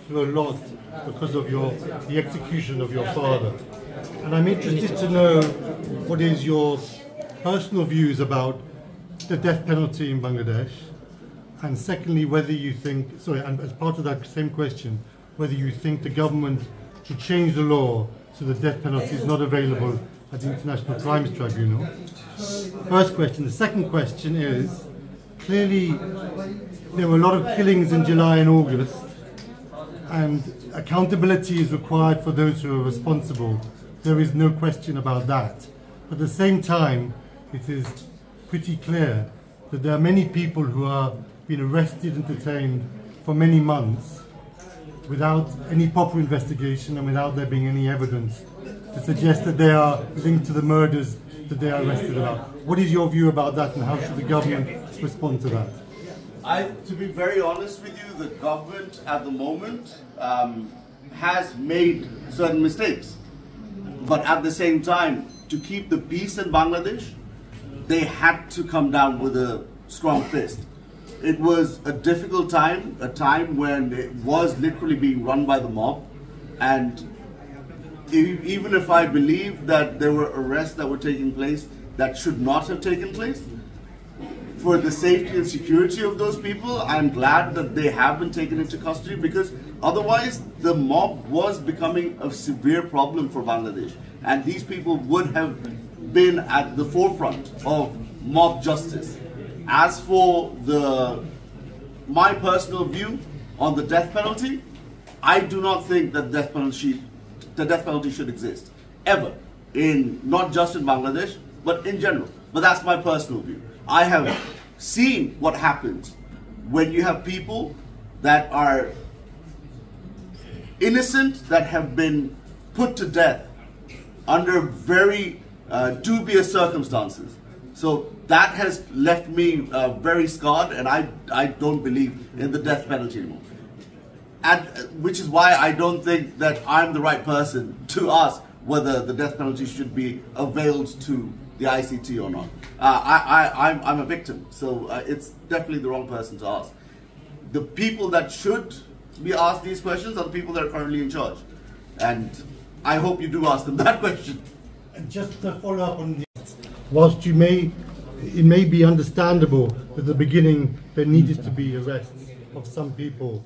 through a lot because of the execution of your father. And I'm interested to know what is your personal views about the death penalty in Bangladesh, and secondly, whether you think, and as part of that same question, whether you think the government should change the law so the death penalty is not available at the International Crimes Tribunal. First question. The second question is, clearly there were a lot of killings in July and August, and accountability is required for those who are responsible. There is no question about that. At the same time, it is pretty clear that there are many people who are being arrested and detained for many months without any proper investigation and without there being any evidence to suggest that they are linked to the murders that they are arrested about. What is your view about that, and how should the government respond to that? To be very honest with you, the government at the moment has made certain mistakes. But at the same time, to keep the peace in Bangladesh, they had to come down with a strong fist. It was a difficult time, a time when it was literally being run by the mob. And even if I believe that there were arrests that were taking place that should not have taken place, for the safety and security of those people, I'm glad that they have been taken into custody, because otherwise the mob was becoming a severe problem for Bangladesh. And these people would have been at the forefront of mob justice. As for my personal view on the death penalty, I do not think that the death penalty should exist, ever, not just in Bangladesh, but in general. But that's my personal view. I have seen what happens when you have people that are innocent, that have been put to death under very dubious circumstances. So that has left me very scarred, and I don't believe in the death penalty anymore. And which is why I don't think that I'm the right person to ask whether the death penalty should be availed to the ICT or not. I'm a victim, so it's definitely the wrong person to ask. The people that should be asked these questions are the people that are currently in charge. And I hope you do ask them that question. And just to follow up on this, whilst it may be understandable at the beginning there needed to be arrests of some people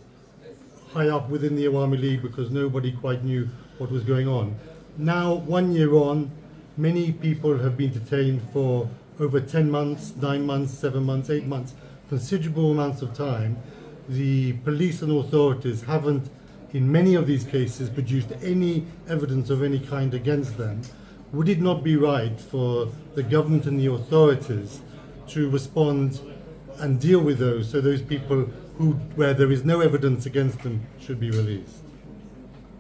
high up within the Awami League because nobody quite knew what was going on. Now, 1 year on, many people have been detained for over 10 months, 9 months, 7 months, 8 months, considerable amounts of time. The police and authorities haven't, in many of these cases, produced any evidence of any kind against them. Would it not be right for the government and the authorities to respond and deal with those, so those people where there is no evidence against them should be released?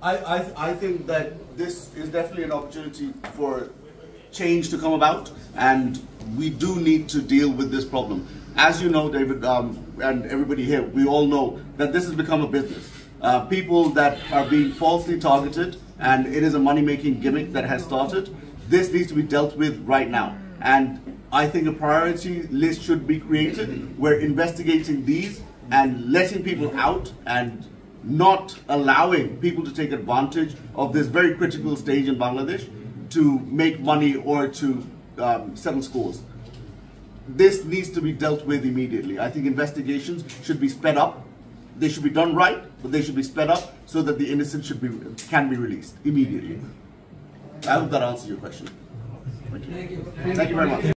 I think that this is definitely an opportunity for change to come about, and we do need to deal with this problem. As you know, David, and everybody here, we all know that this has become a business. People that are being falsely targeted, and it is a money-making gimmick that has started. This needs to be dealt with right now. And I think a priority list should be created. We're investigating these and letting people out and not allowing people to take advantage of this very critical stage in Bangladesh to make money or to settle scores. This needs to be dealt with immediately. I think investigations should be sped up. They should be done right, but they should be sped up so that the innocent can be released immediately. I hope that answers your question. Thank you. Thank you very much.